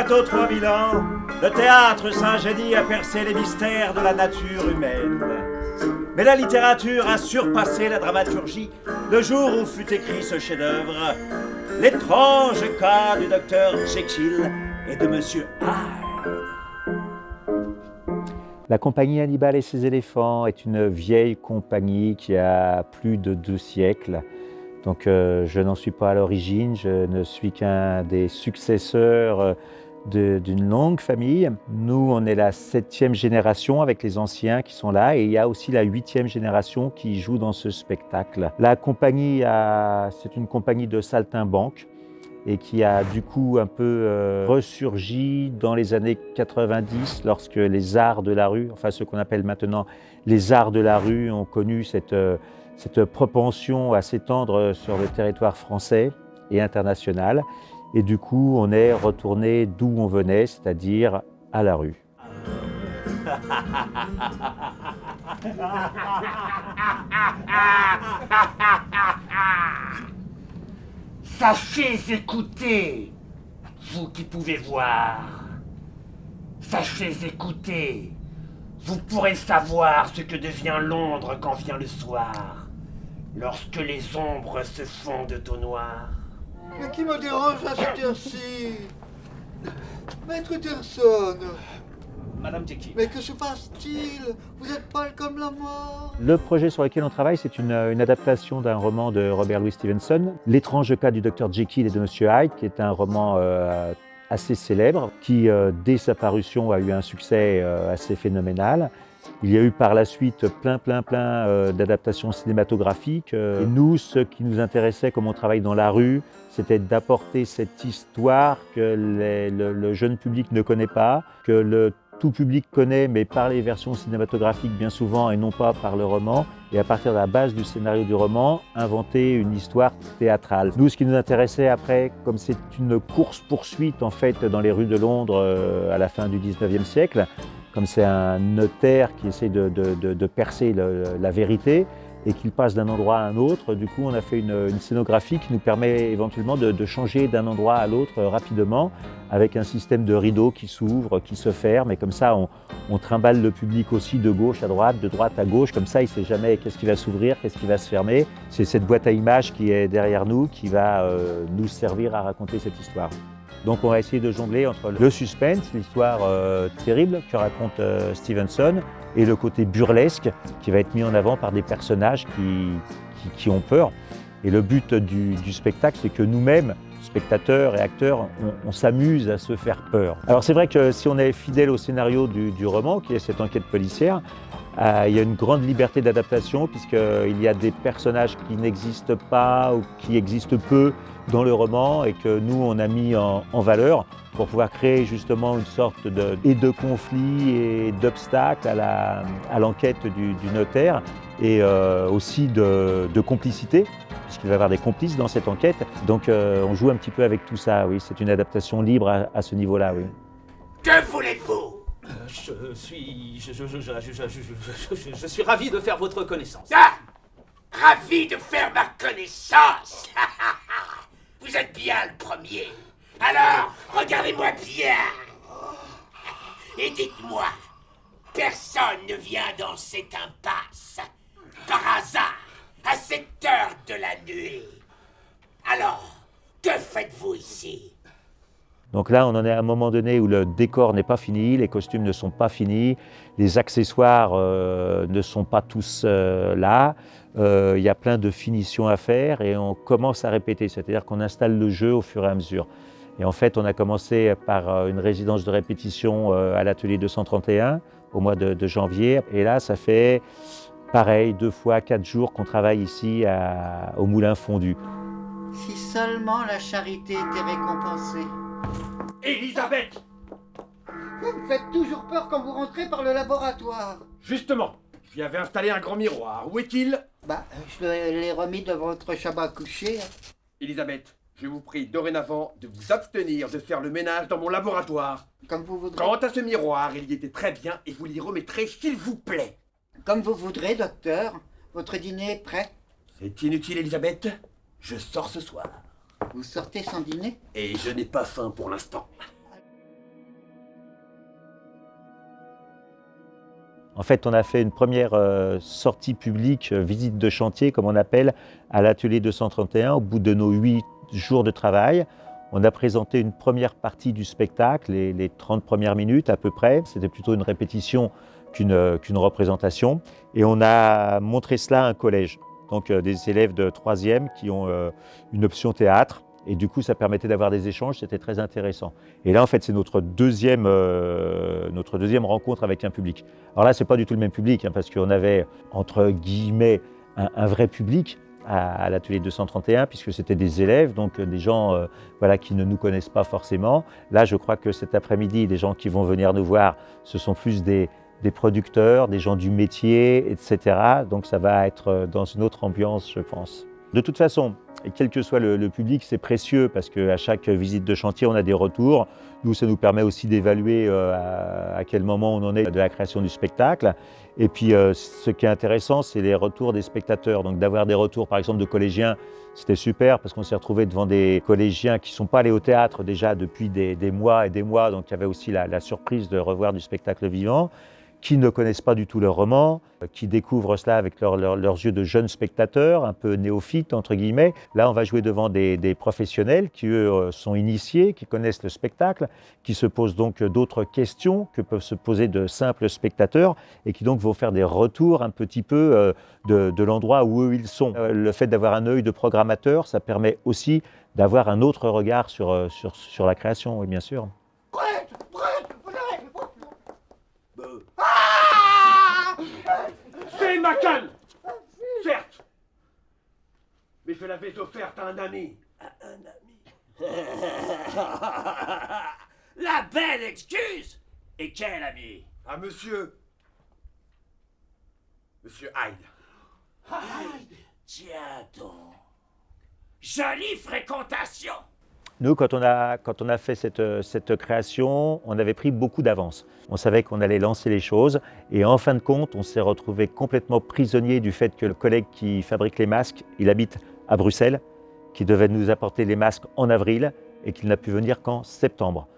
bientôt 3000 ans, le théâtre Saint-Génie a percé les mystères de la nature humaine. Mais la littérature a surpassé la dramaturgie le jour où fut écrit ce chef-d'œuvre, l'étrange cas du docteur Jekyll et de Monsieur Hyde. La compagnie Hannibal et ses éléphants est une vieille compagnie qui a plus de 2 siècles. Donc je n'en suis pas à l'origine, je ne suis qu'un des successeurs d'une longue famille. Nous, on est la 7e génération avec les anciens qui sont là, et il y a aussi la 8e génération qui joue dans ce spectacle. La compagnie, c'est une compagnie de saltimbanques et qui a du coup un peu ressurgi dans les années 90 lorsque les arts de la rue, enfin ce qu'on appelle maintenant les arts de la rue, ont connu cette propension à s'étendre sur le territoire français et international. Et du coup, on est retourné d'où on venait, c'est-à-dire à la rue. Sachez écouter, vous qui pouvez voir. Sachez écouter, vous pourrez savoir ce que devient Londres quand vient le soir, lorsque les ombres se fondent au noir. Mais qui me dérange à cette heure-ci? Maître Utterson. Madame Jekyll. Mais que se passe-t-il? Vous êtes pâle comme la mort. Le projet sur lequel on travaille, c'est une adaptation d'un roman de Robert Louis Stevenson, L'étrange cas du docteur Jekyll et de Monsieur Hyde, qui est un roman assez célèbre, qui, dès sa parution, a eu un succès assez phénoménal. Il y a eu par la suite plein d'adaptations cinématographiques. Et nous, ce qui nous intéressait, comme on travaille dans la rue, c'était d'apporter cette histoire que le jeune public ne connaît pas, que le tout public connaît, mais par les versions cinématographiques bien souvent et non pas par le roman. Et à partir de la base du scénario du roman, inventer une histoire théâtrale. Nous, ce qui nous intéressait après, comme c'est une course-poursuite en fait dans les rues de Londres à la fin du 19e siècle, comme c'est un notaire qui essaie de percer la vérité et qu'il passe d'un endroit à un autre, du coup on a fait une scénographie qui nous permet éventuellement de changer d'un endroit à l'autre rapidement avec un système de rideaux qui s'ouvre, qui se ferme, et comme ça on trimballe le public aussi de gauche à droite, de droite à gauche, comme ça il ne sait jamais qu'est-ce qui va s'ouvrir, qu'est-ce qui va se fermer. C'est cette boîte à images qui est derrière nous qui va nous servir à raconter cette histoire. Donc on va essayer de jongler entre le suspense, l'histoire terrible que raconte Stevenson, et le côté burlesque qui va être mis en avant par des personnages qui ont peur. Et le but du spectacle, c'est que nous-mêmes, spectateurs et acteurs, on s'amuse à se faire peur. Alors c'est vrai que si on est fidèle au scénario du roman, qui est cette enquête policière, il y a une grande liberté d'adaptation puisqu'il y a des personnages qui n'existent pas ou qui existent peu dans le roman et que nous on a mis en valeur pour pouvoir créer justement une sorte de conflit et d'obstacle à l'enquête du notaire et aussi de complicité, puisqu'il va y avoir des complices dans cette enquête. Donc on joue un petit peu avec tout ça, oui, c'est une adaptation libre à ce niveau-là, oui. Que voulez-vous? Je suis ravi de faire votre connaissance. Ah! Ravi de faire ma connaissance. Vous êtes bien le premier. Alors, regardez-moi bien. Et dites-moi, personne ne vient dans cette impasse par hasard à cette heure de la nuit. Alors, que faites-vous ici? Donc là, on en est à un moment donné où le décor n'est pas fini, les costumes ne sont pas finis, les accessoires ne sont pas tous là. Il y a plein de finitions à faire et on commence à répéter, c'est-à-dire qu'on installe le jeu au fur et à mesure. Et en fait, on a commencé par une résidence de répétition à l'atelier 231 au mois de janvier. Et là, ça fait pareil, 2 fois 4 jours qu'on travaille ici au Moulin Fondu. Si seulement la charité était récompensée. Elisabeth! Vous me faites toujours peur quand vous rentrez par le laboratoire. Justement, j'y avais installé un grand miroir. Où est-il? Je l'ai remis devant votre chambre à coucher. Elisabeth, je vous prie dorénavant de vous abstenir de faire le ménage dans mon laboratoire. Comme vous voudrez. Quant à ce miroir, il y était très bien et vous l'y remettrez s'il vous plaît. Comme vous voudrez, docteur. Votre dîner est prêt. C'est inutile, Elisabeth. Je sors ce soir. Vous sortez sans dîner? Et je n'ai pas faim pour l'instant. En fait, on a fait une première sortie publique, visite de chantier, comme on appelle, à l'atelier 231, au bout de nos 8 jours de travail. On a présenté une première partie du spectacle, les 30 premières minutes à peu près. C'était plutôt une répétition qu'une représentation. Et on a montré cela à un collège, donc des élèves de 3e qui ont une option théâtre. Et du coup, ça permettait d'avoir des échanges, c'était très intéressant. Et là, en fait, c'est notre deuxième rencontre avec un public. Alors là, c'est pas du tout le même public, hein, parce qu'on avait, entre guillemets, un vrai public à l'atelier 231, puisque c'était des élèves, donc des gens voilà, qui ne nous connaissent pas forcément. Là, je crois que cet après-midi, les gens qui vont venir nous voir, ce sont plus des producteurs, des gens du métier, etc. Donc ça va être dans une autre ambiance, je pense. De toute façon, quel que soit le public, c'est précieux parce qu'à chaque visite de chantier, on a des retours. Nous, ça nous permet aussi d'évaluer à quel moment on en est de la création du spectacle. Et puis, ce qui est intéressant, c'est les retours des spectateurs. Donc, d'avoir des retours, par exemple, de collégiens, c'était super parce qu'on s'est retrouvés devant des collégiens qui ne sont pas allés au théâtre déjà depuis des mois et des mois. Donc, il y avait aussi la surprise de revoir du spectacle vivant, qui ne connaissent pas du tout le roman, qui découvrent cela avec leurs yeux de jeunes spectateurs, un peu néophytes, entre guillemets. Là, on va jouer devant des professionnels qui, eux, sont initiés, qui connaissent le spectacle, qui se posent donc d'autres questions que peuvent se poser de simples spectateurs et qui donc vont faire des retours un petit peu de l'endroit où eux, ils sont. Le fait d'avoir un œil de programmateur, ça permet aussi d'avoir un autre regard sur la création, oui, bien sûr. C'est ma canne, certes, mais je l'avais offerte à un ami. La belle excuse! Et quel ami? À monsieur Hyde. Tiens donc. Jolie fréquentation! Nous, quand on a fait cette création, on avait pris beaucoup d'avance. On savait qu'on allait lancer les choses et en fin de compte, on s'est retrouvé complètement prisonnier du fait que le collègue qui fabrique les masques, il habite à Bruxelles, qui devait nous apporter les masques en avril et qu'il n'a pu venir qu'en septembre.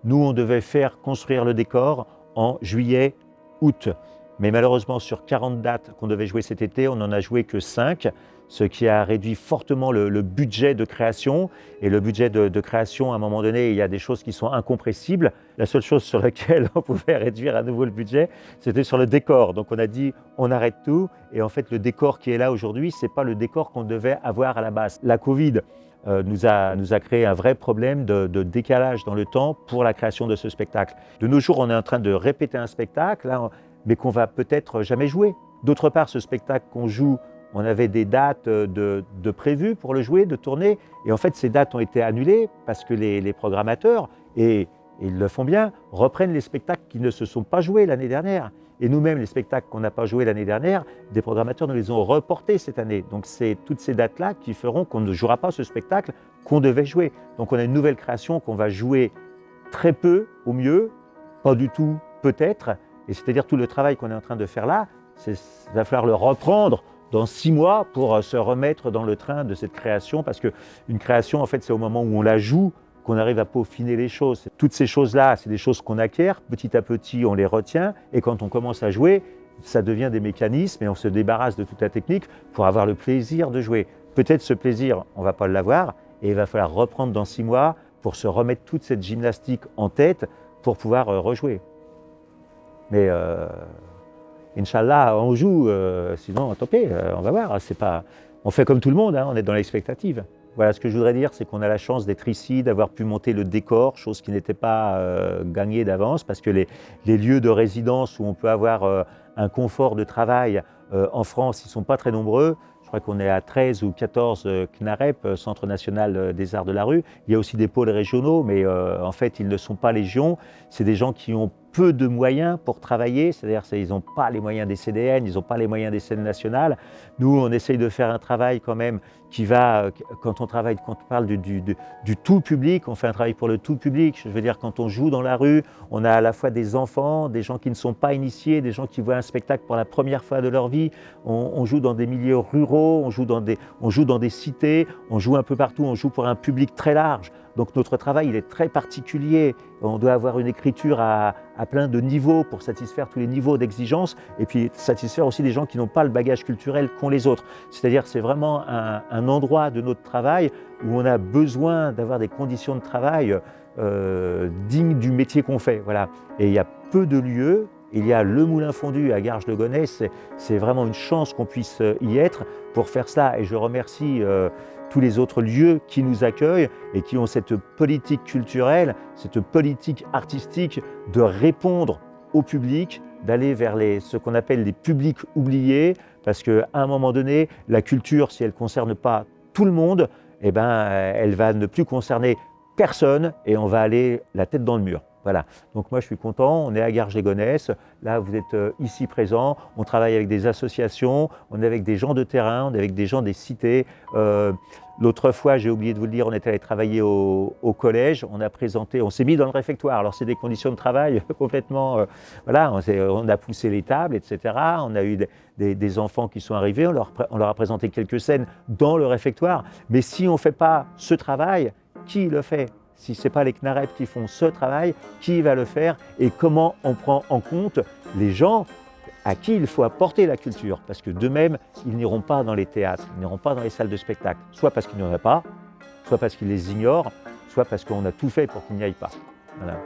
Nous, on devait faire construire le décor en juillet, août. Mais malheureusement, sur 40 dates qu'on devait jouer cet été, on n'en a joué que 5, ce qui a réduit fortement le budget de création. Et le budget de création, à un moment donné, il y a des choses qui sont incompressibles. La seule chose sur laquelle on pouvait réduire à nouveau le budget, c'était sur le décor. Donc on a dit, on arrête tout. Et en fait, le décor qui est là aujourd'hui, ce n'est pas le décor qu'on devait avoir à la base. La Covid nous a créé un vrai problème de décalage dans le temps pour la création de ce spectacle. De nos jours, on est en train de répéter un spectacle, là, mais qu'on va peut-être jamais jouer. D'autre part, ce spectacle qu'on joue, on avait des dates de prévues pour le jouer, de tourner, et en fait ces dates ont été annulées parce que les programmateurs, et ils le font bien, reprennent les spectacles qui ne se sont pas joués l'année dernière. Et nous-mêmes, les spectacles qu'on n'a pas joués l'année dernière, des programmateurs nous les ont reportés cette année. Donc c'est toutes ces dates-là qui feront qu'on ne jouera pas ce spectacle qu'on devait jouer. Donc on a une nouvelle création qu'on va jouer très peu au mieux, pas du tout peut-être, et c'est-à-dire tout le travail qu'on est en train de faire là, il va falloir le reprendre dans 6 mois pour se remettre dans le train de cette création, parce qu'une création, en fait, c'est au moment où on la joue qu'on arrive à peaufiner les choses. Toutes ces choses-là, c'est des choses qu'on acquiert, petit à petit, on les retient, et quand on commence à jouer, ça devient des mécanismes et on se débarrasse de toute la technique pour avoir le plaisir de jouer. Peut-être ce plaisir, on ne va pas l'avoir, et il va falloir reprendre dans 6 mois pour se remettre toute cette gymnastique en tête pour pouvoir rejouer. Mais Inch'Allah, on joue, sinon tant pis, on va voir. On fait comme tout le monde, hein, on est dans l'expectative. Voilà, ce que je voudrais dire, c'est qu'on a la chance d'être ici, d'avoir pu monter le décor, chose qui n'était pas gagnée d'avance, parce que les lieux de résidence où on peut avoir un confort de travail en France, ils ne sont pas très nombreux. Je crois qu'on est à 13 ou 14 CNAREP, Centre national des arts de la rue. Il y a aussi des pôles régionaux, mais en fait, ils ne sont pas légion. C'est des gens qui ont peu de moyens pour travailler, c'est-à-dire qu'ils n'ont pas les moyens des CDN, ils n'ont pas les moyens des scènes nationales. Nous, on essaye de faire un travail quand même quand on parle du tout public, on fait un travail pour le tout public. Je veux dire, quand on joue dans la rue, on a à la fois des enfants, des gens qui ne sont pas initiés, des gens qui voient un spectacle pour la première fois de leur vie. On joue dans des milieux ruraux, on joue dans des cités, on joue un peu partout, on joue pour un public très large. Donc notre travail, il est très particulier. On doit avoir une écriture à plein de niveaux pour satisfaire tous les niveaux d'exigence et puis satisfaire aussi des gens qui n'ont pas le bagage culturel qu'ont les autres. C'est-à-dire c'est vraiment un endroit de notre travail où on a besoin d'avoir des conditions de travail dignes du métier qu'on fait. Voilà. Et il y a peu de lieux. Il y a le Moulin Fondu à Garges-le-Gonesse. C'est vraiment une chance qu'on puisse y être pour faire ça. Et je remercie tous les autres lieux qui nous accueillent et qui ont cette politique culturelle, cette politique artistique de répondre au public, d'aller vers ce qu'on appelle les publics oubliés, parce qu'à un moment donné, la culture, si elle ne concerne pas tout le monde, eh ben, elle va ne plus concerner personne et on va aller la tête dans le mur. Voilà, donc moi je suis content, on est à Garges-les-Gonesse, là vous êtes ici présents, on travaille avec des associations, on est avec des gens de terrain, on est avec des gens des cités. L'autre fois, j'ai oublié de vous le dire, on est allé travailler au collège, on s'est mis dans le réfectoire, alors c'est des conditions de travail complètement, voilà, on a poussé les tables, etc. On a eu des enfants qui sont arrivés, on leur a présenté quelques scènes dans le réfectoire, mais si on ne fait pas ce travail, qui le fait ? Si ce n'est pas les CNAREP qui font ce travail, qui va le faire et comment on prend en compte les gens à qui il faut apporter la culture. Parce que d'eux-mêmes, ils n'iront pas dans les théâtres, ils n'iront pas dans les salles de spectacle, soit parce qu'il n'y en a pas, soit parce qu'ils les ignorent, soit parce qu'on a tout fait pour qu'ils n'y aillent pas. Voilà.